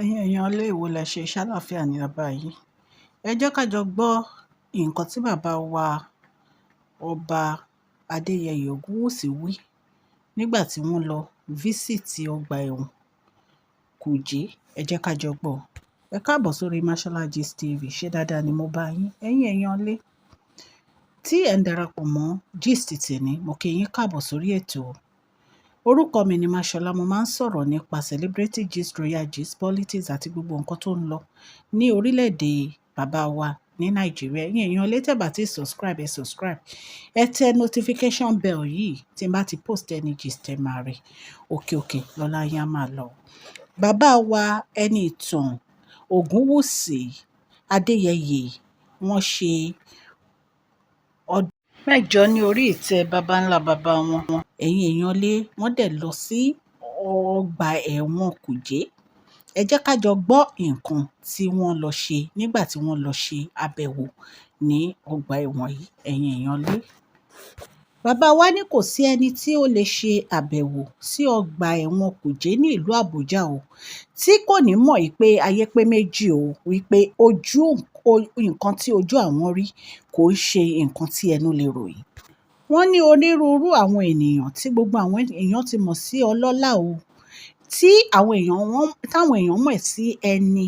Ẹ̀yin èèyàn ilé èwo lẹ ṣe ṣàlàáfíà ní ọba yìí. Ẹ jẹ́ ká jọ gbọ́ nǹkan tí bàbá wa ọba Adéyẹyè Ògúnwùsì wí nígbà tí wọ́n lọ físìtì ọgbà ẹ̀wọ̀n Kùjé. Ẹ jẹ́ ká jọ gbọ́. Ẹ káàbọ̀ sórí Mashola Gist TV. Ṣé dáadáa ni mo bá yín? Ẹ̀yin èèyàn ilé tí ẹ̀ ń darapọ̀ mọ́ gist tèmi, mo kí yín káàbọ̀ sórí ètò. Orúkọ mi ni Mashola. Mo máa ń sọ̀rọ̀ nípa celebrity gist, royal gist, politics àti gbogbo nǹkan tó ń lọ ní orílẹ̀-èdè bàbá wa ní Nàìjíríà. Ẹ̀yin èèyàn ilé tẹ́ bá ti subscribe, ẹ subscribe. Ẹ tẹ notification bell yìí tí n bá ti post any gist ẹ máa rí. Òkè lọ́lá yín á máa lọ. Bàbá wa Enietan Ogunwusi Adeyeye wọ́n ṣe ọdún mẹ́jọ ní orí ìtẹ́ baba ńlá baba wọn. Ẹ̀yin èèyàn ilé wọ́n dẹ̀ lọ sí ọgbà ẹ̀wọ̀n Kùjé. Ẹ jẹ́ ká jọ gbọ́ nǹkan tí wọ́n lọ ṣe nígbà tí wọ́n lọ ṣe àbẹ̀wò ní ọgbà ẹ̀wọ̀n yìí. Ẹ̀yin èèyàn ilé, bàbá wa ní kò sí ẹni tí ó lè ṣe àbẹ̀wò sí ọgbà ẹ̀wọ̀n Kùjé ní ìlú Àbújá o tí kò ní mọ̀ pé ayé pé méjì o, wípé nǹkan tí ojú àwọn rí kò ṣe nǹkan tí ẹnu lè ròyìn. Wọ́n ní onírúurú àwọn ènìyàn tí gbogbo àwọn èèyàn ti mọ̀ sí ọlọ́lá o, tí táwọn èèyàn mọ̀ sí ẹni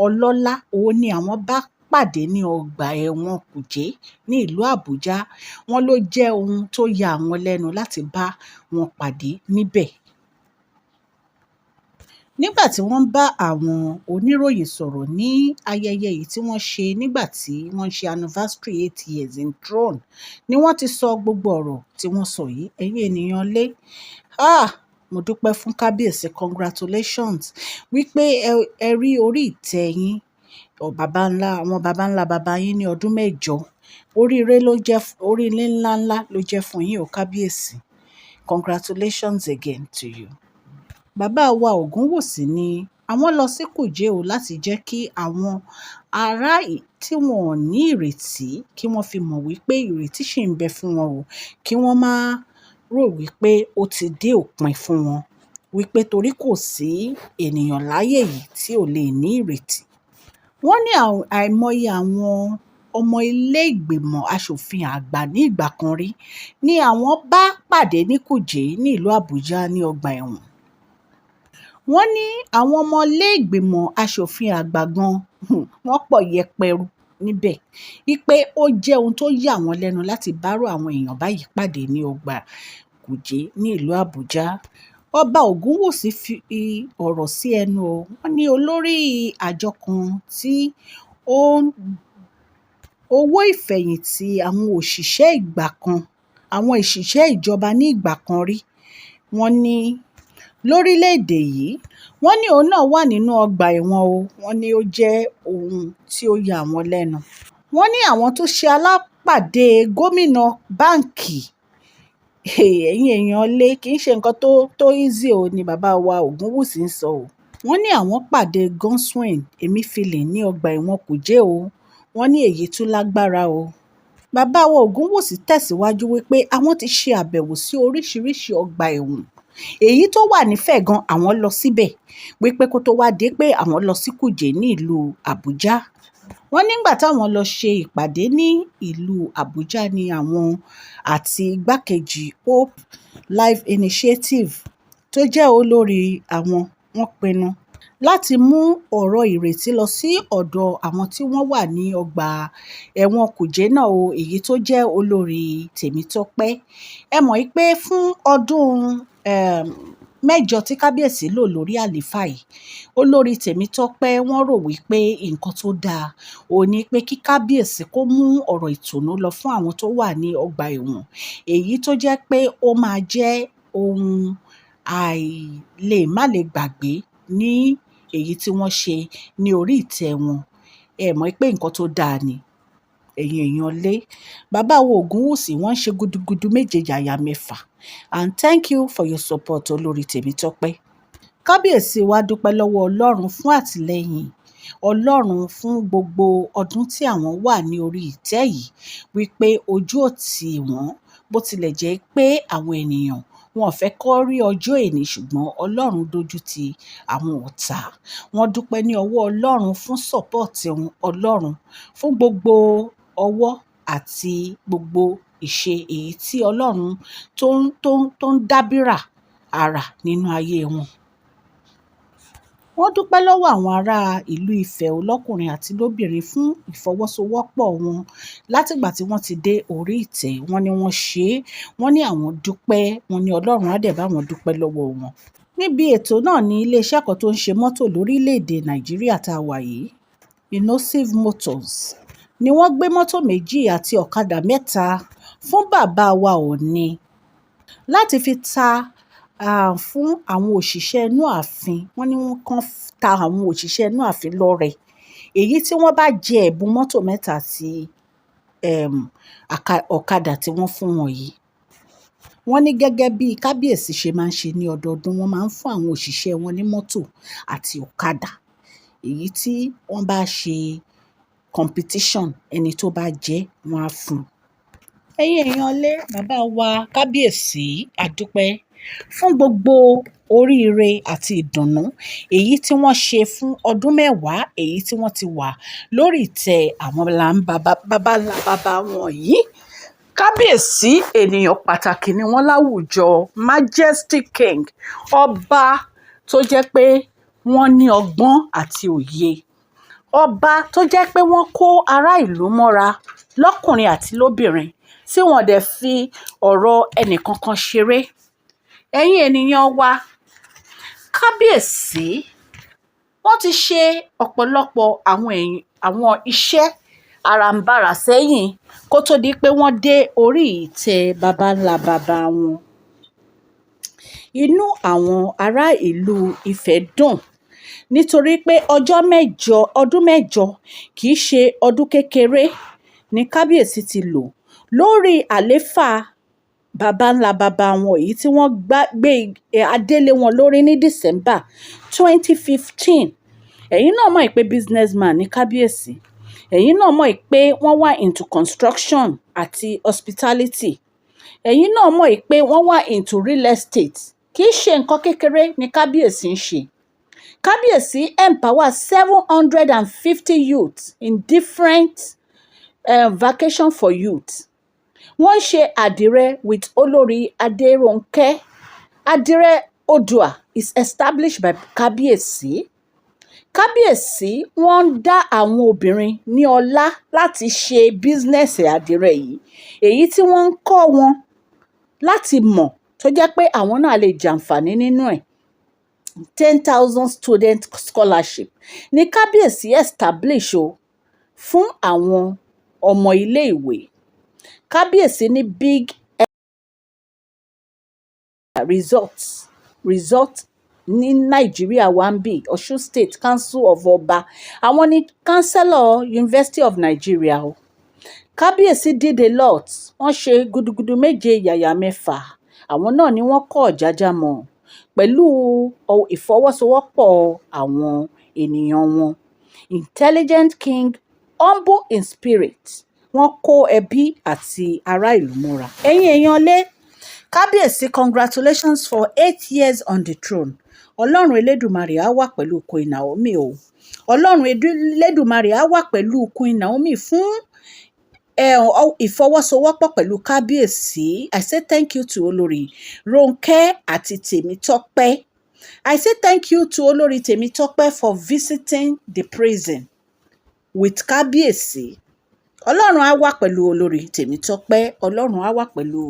ọlọ́lá, òun ni àwọn bá pàdé ní ọgbà ẹ̀wọ̀n Kùjé ní ìlú Àbújá. Wọ́n ló jẹ́ ohun tó ya àwọn lẹ́nu láti bá wọn pàdé níbẹ̀. Nígbà tí wọ́n bá àwọn oníròyìn sọ̀rọ̀ ní ayẹyẹ yìí tí wọ́n ṣe nígbà tí wọ́n ṣe anniversary 8 years in throne, ni wọ́n ti sọ gbogbo ọ̀rọ̀ tí wọ́n sọ yìí. Ẹ̀yin ènìyàn lé, mo dúpẹ́ fún Kabiyesi, congratulations wípé ẹ rí orí ìtẹ́ yín àwọn baba ńlá baba yín ní ọdún mẹ́jọ. Oríire ńláńlá ló jẹ́ fún yín o Kabiyesi. Congratulations again to you. Bàbá wa Ògúnwùsì ni àwọn lọ sí Kùjé o láti jẹ́ kí àwọn ará tí wọn ò ní ìrètí kí wọ́n fi mọ̀ wípé ìrètí ṣì ń bẹ fún wọn o, kí wọ́n má rò wípé ó ti dé òpin fún wọn, wípé torí kò sí ènìyàn láyé yìí tí ò lè ní ìrètí. Wọ́n ní àìmọye àwọn ọmọ ilé ìgbìmọ̀ aṣòfin àgbà ní ìgbà kan rí ni àwọn bá pàdé ní Kùjé ní ìlú Àbújá ní ọgbà ẹ̀wọ̀n. Wọ́n ní àwọn ọmọ ilé ìgbìmọ̀ aṣòfin àgbà gan wọ́n pọ̀ yẹpẹrẹ níbẹ̀, wípé ó jẹ́ ohun tó yà wọ́n lẹ́nu láti bárò àwọn èèyàn báyìí pàdé ní ọgbà Kùjé ní ìlú Àbújá. Ọba Ògúnwùsì fi ọ̀rọ̀ sí ẹnu o. Wọ́n ní olórí àjọ kan tí owó ìfẹ̀yìntì àwọn òṣìṣẹ́ ìjọba ní ìgbà kan rí, wọ́n ní lórílẹ̀-èdè yìí, wọ́n ní òun náà wà nínú ọgbà ẹ̀wọ̀n o. Wọ́n ní ó jẹ́ ohun tí ó yà wọ́n lẹ́nu. Wọ́n ní àwọn tó ṣe alápàdé gómìnà báǹkì, ẹ̀yin èèyàn lé, kì í ṣe nǹkan tó easy o ni bàbá wa Ògúnwùsì ń sọ o. Wọ́n ní àwọn pàdé Godswin Emefiele ní ọgbà ẹ̀wọ̀n Kùjé o. Wọ́n ní èyí tún lágbára o. Bàbá wa Ògúnwùsì tẹ̀síwájú wípé àwọn ti ṣe àbẹ̀wò sí oríṣiríṣi ọgbà ẹ̀wọ̀n. Èyí tó wà nífẹ̀ẹ́ gan àwọn lọ síbẹ̀, wípé kó tó wá dé pé àwọn lọ sí Kùjé ní ìlú Àbújá. Wọ́n nígbà táwọn lọ ṣe ìpàdé ní ìlú Àbújá ni àwọn àti igbákejì Hope Life Initiative tó jẹ́ olórí àwọn, wọ́n pinnu láti mú ọ̀rọ̀ ìrètí lọ sí ọ̀dọ̀ àwọn tí wọ́n wà ní ọgbà ẹ̀wọ̀n Kùjé náà o, èyí tó jẹ́ olórí Tèmítọ́pẹ́. Ẹ mọ̀ pé fún ọdún mẹ́jọ tí Kábíyèsí lò lórí àlééfà yìí, olórí Tèmítọ́pẹ́ wọ́n rò wípé nǹkan tó dáa ò ní pé kí Kábíyèsí kó mú ọ̀rọ̀ ìtùnú lọ fún àwọn tó wà ní ọgbà ẹ̀wọ̀n, èyí tó jẹ́ pé ó máa jẹ́ ohun má lè gbàgbé ní èyí tí wọ́n ṣe ní orí ìtẹ́ wọn. Ẹ mọ̀ pé nǹkan tó dáa ni. Ẹ̀yin èèyàn lé, bàbá wo Ògúnwùsì wọ́n ń ṣe gudugudu méje yàyà mẹ́fà, and thank you for your support olórí Tèmítọ́pẹ́. Kábíyèsí wa dúpẹ́ lọ́wọ́ Ọlọ́run fún àtìlẹ́yìn Ọlọ́run fún gbogbo ọdún tí àwọn wà ní orí ìtẹ́ yìí, wípé ojú ò tì wọ́n bó tilẹ̀ jẹ́ pé àwọn ènìyàn wọn ò fẹ́ kó rí ọjọ́ èní, ṣùgbọ́n Ọlọ́run dojú ti àwọn ọ̀tá. Wọ́n dúpẹ́ ní ọwọ́ Ọlọ́run fún sọ́pọ̀tì Ọlọ́run, fún gbogbo ọwọ́ àti gbogbo ìṣe èyí tí Ọlọ́run tó ń dábìrà àrà nínú ayé wọn. Wọ́n dúpẹ́ lọ́wọ́ àwọn ará ìlú Ifẹ̀ lọ́kùnrin àti lóbìnrin fún ìfọwọ́sowọ́pọ̀ wọn látìgbà tí wọ́n ti dé orí ìtẹ́. Wọ́n ní wọ́n ṣe é, wọ́n ní àwọn dúpẹ́, wọ́n ní Ọlọ́run á dẹ̀ bá wọn dúpẹ́ lọ́wọ́ wọn. Níbi ètò náà ní iléeṣẹ́ kan tó ń ṣe mọ́tò lórílẹ̀‐èdè Nàìjíríà tá a wà yìí, Innovative Motors, ni wọ́n gbé mọ́tò 2 àti ọ̀kadà 3 fún bàbá wa Ọọ̀ni láti fi ta fún àwọn òṣìṣẹ́ inú ààfin. Wọ́n ní wọ́n kàn ta àwọn òṣìṣẹ́ inú ààfin lọ́rẹ, èyí tí wọ́n bá jẹ ẹ̀bùn mọ́tò 3 àti ọ̀kadà tí wọ́n fún wọn yìí. Wọ́n ní gẹ́gẹ́ bí Kábíyèsí ṣe máa ń ṣe ní ọdọọdún, wọ́n máa ń fún àwọn òṣìṣẹ́ wọn ní mọ́tò àti ọ̀kadà, èyí tí wọ́n bá ṣe competition, ẹni tó bá jẹ́ wọ́n á fún un. Ẹ̀yin èèyàn ilé, bàbá wa Kábíyèsí a dúpẹ́ fún gbogbo oríire àti ìdùnnú èyí tí wọ́n ṣe fún ọdún 10 èyí tí wọ́n ti wà lórí ìtẹ́ àwọn bàbá wọn yìí. Kábíyèsí ènìyàn pàtàkì ni wọ́n láwùjọ, Majestic King, ọba tó jẹ́ pé wọ́n ní ọgbọ́n àti òye, ọba tó jẹ́ pé wọ́n kó ará ìlú mọ́ra lọ́kùnrin àti lóbìnrin, tí wọ́n dẹ̀ fi ọ̀rọ̀ ẹnìkankan ṣeré. Ẹ̀yin ènìyàn wa, Kábíyèsí wọ́n ti ṣe ọ̀pọ̀lọpọ̀ àwọn iṣẹ́ àràǹbarà sẹ́yìn kó tó di pé wọ́n dé orí ìtẹ́ baba ńlá bàbá wọn. Inú àwọn ará ìlú Ifẹ̀ dùn nítorí pé ọdún 8 kì í ṣe ọdún kékeré ni Kábíyèsí ti lò lórí àlééfà baba ńlá bàbá wọn, èyí tí wọ́n gbé adé lé wọn lórí ní December 2015. Ẹ̀yin náà mọ̀ pé businessman ní Kábíyèsí. Ẹ̀yin náà mọ̀ pé wọ́n wà into construction àti hospitality. Ẹ̀yin náà mọ̀ pé wọ́n wà into real estate. Kì í ṣe nǹkan kékeré ni Kábíyèsí ń ṣe. Kábíyèsí empower 750 youths in different vacation for youth. Wọ́n ṣe àdìrẹ with Olórí Adérónkẹ́. Àdìrẹ Oòduà is established by Kabiyesi. Kábíyèsí wọ́n ń dá àwọn obìnrin ní ọlá láti ṣe bísínẹ́sì àdìrẹ yìí, èyí tí wọ́n ń kọ́ wọn láti mọ̀ tó jẹ́ pé àwọn náà lè jàǹfààní nínú ẹ̀. 10,000 student scholarship ní Kábíyèsí establish fún àwọn ọmọ ilé ìwé. Kábíyèsí ní big resort ní Nàìjíríà wa ń bí, Ọ̀ṣun State Council of Ọba, àwọn ní Chancellor University of Nigeria o. Kábíyèsí did a lot, wọ́n ṣe gudugudu méje yàyà mẹ́fà, àwọn náà ni wọ́n kọ́ Ọ̀jájá mọ́ pẹ̀lú ìfọwọ́sowọ́pọ̀ àwọn ènìyàn wọn. Intelligent king, humble in spirit, wọ́n kó ẹbí àti ará ìlú mọ́ra. Ẹ̀yin èèyàn lé, Kábíyèsí, congratulations for 8 years on the throne. Ọlọ́run Elédùmarè á wà pẹ̀lú Queen Naomi o. Ọlọ́run Elédùmarè á wà pẹ̀lú Queen Naomi fún ìfọwọ́sowọ́pọ̀ pẹ̀lú Kábíyèsí. I say thank you to Olórí Rónkẹ́ àti Tèmítọ́pẹ́. I say thank you to Olórí Tèmítọ́pẹ́ for visiting the prison with Kábíyèsí. Ọlọ́run á wà pẹ̀lú Olórí Tèmítọ́pẹ́. Ọlọ́run á wà pẹ̀lú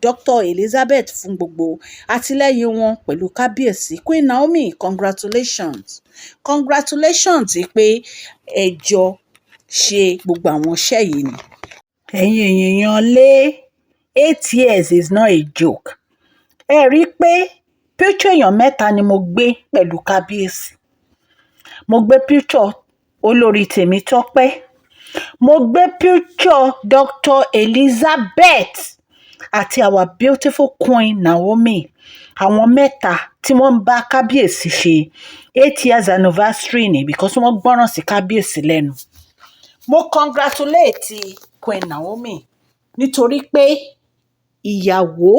Dr. Elizabeth fún gbogbo àtìlẹ́yìn wọn pẹ̀lú Kábíyèsí. Queen Naomi, congratulations. Congratulations pé ẹjọ́ ṣe gbogbo àwọn iṣẹ́ yìí ni. Ẹ̀yin èèyàn lé, 8 years is not a joke. Ẹ rí i pé picture èèyàn 3 ni mo gbé pẹ̀lú Kábíyèsí. Mo gbé picture Olórí Tèmítọ́pẹ́. Mo gbé picture Dr. Elizabeth àti our beautiful Queen Naomi. Àwọn 3 tí wọ́n ń bá Kábíyèsí ṣe 8 years anniversary ni, because wọ́n gbọ́ràn sí Kábíyèsí lẹ́nu. Mo congratulate Queen Naomi nítorí pé ìyàwó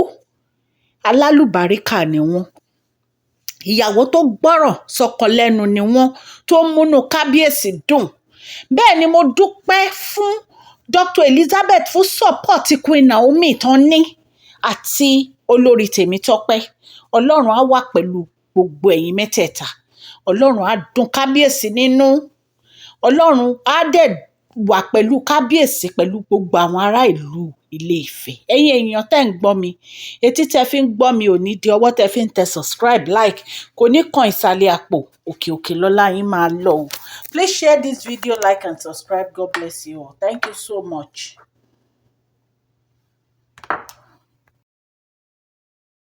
alálùbáríkà ni wọ́n, ìyàwó tó gbọ́rọ̀ sọ́kọ lẹ́nu ni wọ́n, tó múnú kábíyèsí dùn. Bẹ́ẹ̀ ni mo dúpẹ́ fún Dr. Elizabeth fún support Queen Naomi tán ní àti olórí Tèmítọ́pẹ́. Ọlọ́run á wà pẹ̀lú gbogbo ẹ̀yin mẹ́tẹ̀ẹ̀ta. Ọlọ́run á dùn kábíyèsí nínú. Ọlọ́run á dẹ̀ wà pẹ̀lú kábíyèsí pẹ̀lú gbogbo àwọn ará ìlú Ilé Ifẹ̀. Ẹ̀yin èèyàn tẹ́ ń gbọ́ mi, etí tẹ́ fi ń gbọ́ mi ò ní di ọwọ́ tẹ́ fi ń tẹ subscribe, like, kò ní kan ìsàlẹ̀ àpò, òkè òkè lọ́lá yín máa lọ o. Please share this video, like and subscribe. God bless you all. Thank you so much.